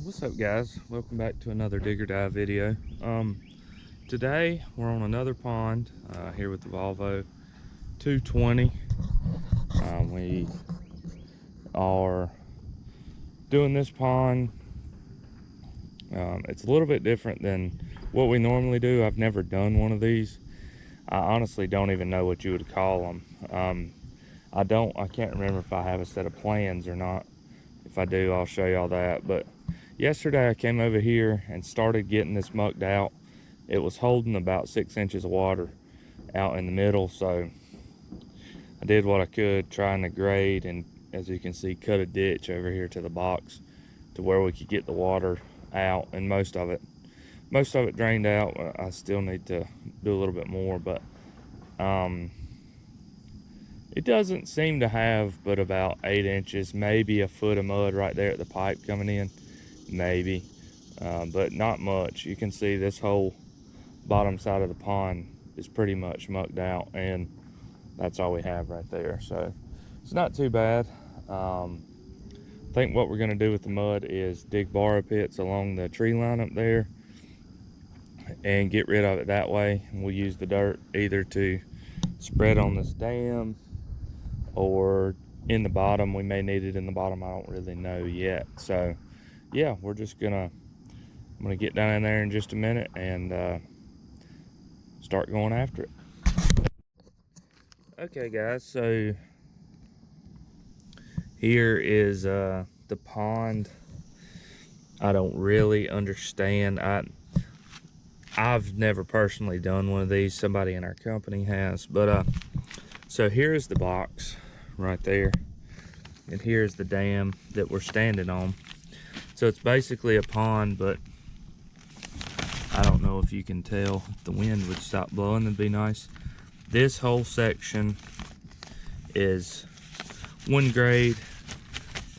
What's up, guys? Welcome back to another digger dive video. Today we're on another pond here with the Volvo 220. We are doing this pond. It's a little bit different than what we normally do. I've never done one of these. I honestly don't even know what you would call them. I can't remember if I have a set of plans or not. If I do, I'll show y'all that. But yesterday I came over here and started getting this mucked out. It was holding about 6 inches of water out in the middle, so I did what I could trying to grade, and as you can see, cut a ditch over here to the box to where we could get the water out, and most of it drained out. I still need to do a little bit more, but it doesn't seem to have but about 8 inches, maybe a foot of mud right there at the pipe coming in, maybe, but not much. You can see this whole bottom side of the pond is pretty much mucked out, and that's all we have right there. So it's not too bad. I think what we're going to do with the mud is dig borrow pits along the tree line up there and get rid of it that way. And we'll use the dirt either to spread on this dam or in the bottom. We may need it in the bottom, I don't really know yet. So yeah, I'm gonna get down in there in just a minute and start going after it. Okay guys, so here is the pond. I don't really understand. I've never personally done one of these. Somebody in our company has, but so here's the box right there, and here's the dam that we're standing on. So it's basically a pond, but I don't know if you can tell. If the wind would stop blowing, that'd be nice. This whole section is one grade,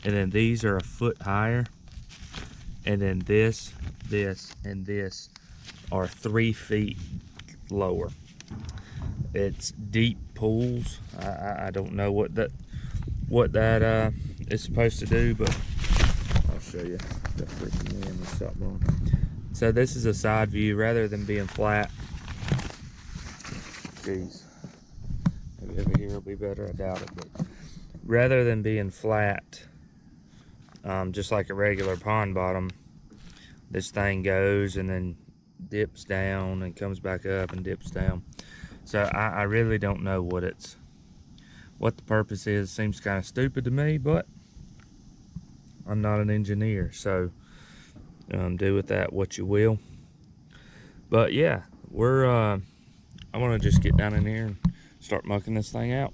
and then these are a foot higher, and then this, and this are 3 feet lower. It's deep pools. I don't know what that is supposed to do, but I'll show you. The freaking wind will stop blowing. So this is a side view rather than being flat. Jeez, maybe over here will be better. I doubt it, but rather than being flat, just like a regular pond bottom, this thing goes and then dips down and comes back up and dips down. So I really don't know what the purpose is. Seems kind of stupid to me, but I'm not an engineer, so do with that what you will. But yeah, I want to just get down in here and start mucking this thing out.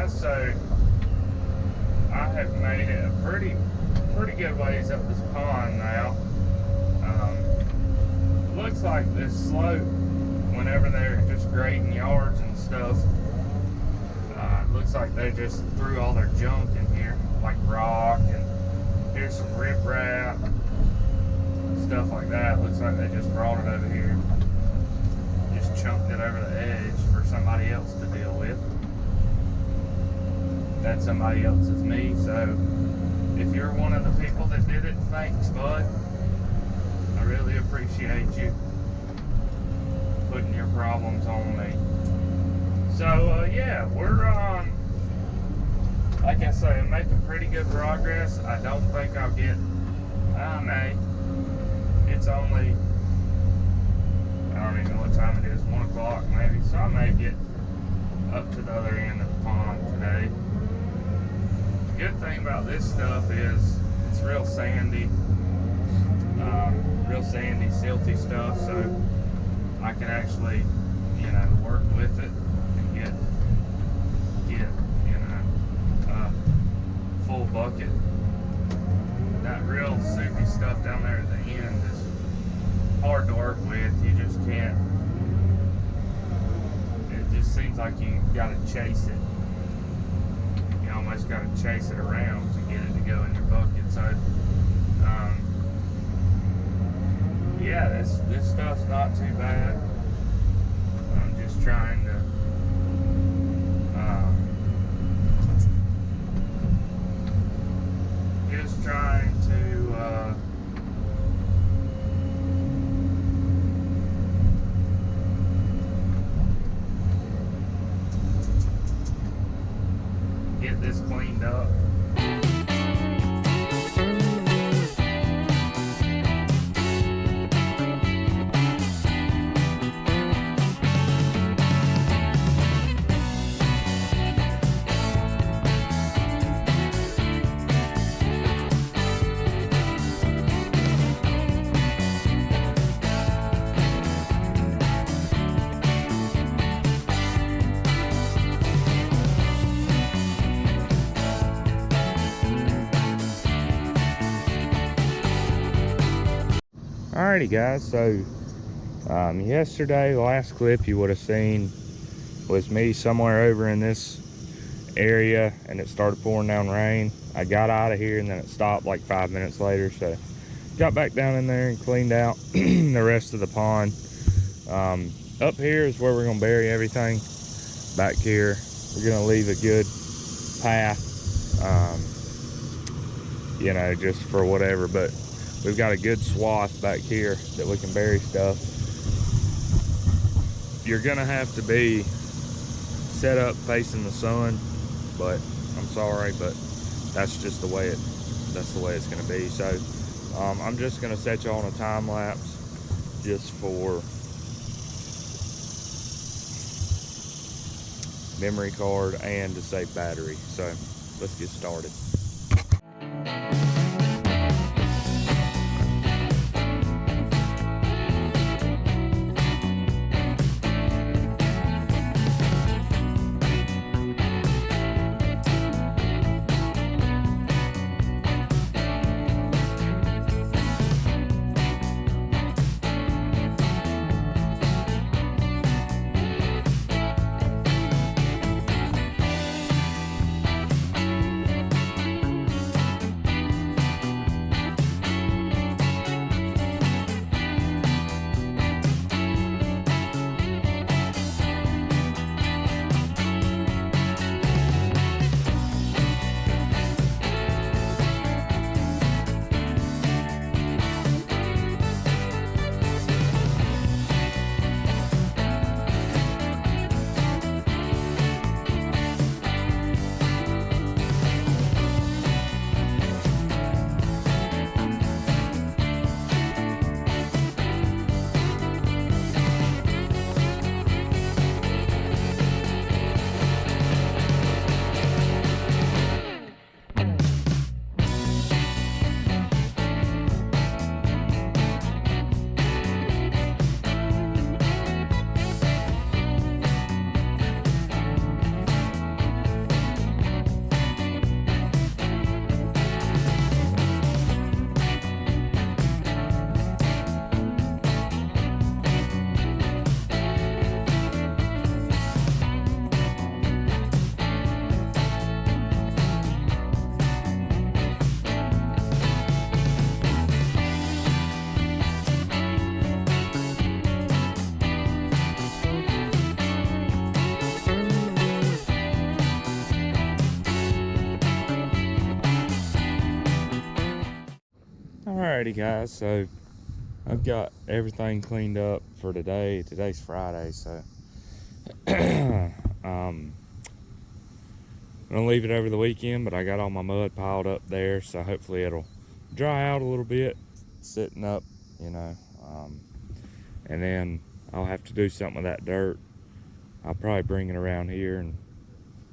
So I have made it a pretty good ways up this pond now. Looks like this slope, whenever they're just grading yards and stuff. Looks like they just threw all their junk in here, like rock, and here's some riprap, stuff like that. Looks like they just brought it over here, just chunked it over the edge for somebody else to deal with. That somebody else is me, so if you're one of the people that did it, thanks, bud. I really appreciate you putting your problems on me. So yeah, we're like I say, I'm making pretty good progress. I don't think I'll get, I may. It's only, I don't even know what time it is, 1 o'clock maybe. So I may get up to the other end of the pond today. The good thing about this stuff is it's real sandy, silty stuff. So I can actually, you know, work with it and get full bucket. That real soupy stuff down there at the end is hard to work with. You just can't. It just seems like you gotta chase it. You almost gotta chase it around to get it to go in your bucket. So yeah, this stuff's not too bad. I'm just trying to get this cleaned up. Alrighty guys, so yesterday, the last clip you would have seen was me somewhere over in this area and it started pouring down rain. I got out of here and then it stopped like 5 minutes later, so got back down in there and cleaned out the rest of the pond. Up here is where we're going to bury everything. Back here we're going to leave a good path, you know, just for whatever, but we've got a good swath back here that we can bury stuff. You're gonna have to be set up facing the sun, but I'm sorry, but that's just the way it's gonna be. So I'm just gonna set you on a time lapse just for memory card and to save battery. So let's get started. Alrighty guys, so I've got everything cleaned up for today. Today's Friday, so I'm gonna leave it over the weekend, but I got all my mud piled up there, so hopefully it'll dry out a little bit, sitting up, you know, and then I'll have to do something with that dirt. I'll probably bring it around here and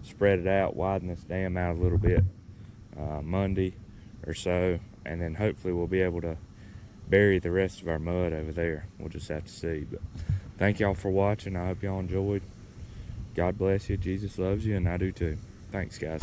spread it out, widen this dam out a little bit Monday or so, and then hopefully we'll be able to bury the rest of our mud over there. We'll just have to see. But thank y'all for watching. I hope y'all enjoyed. God bless you. Jesus loves you, and I do too. Thanks, guys.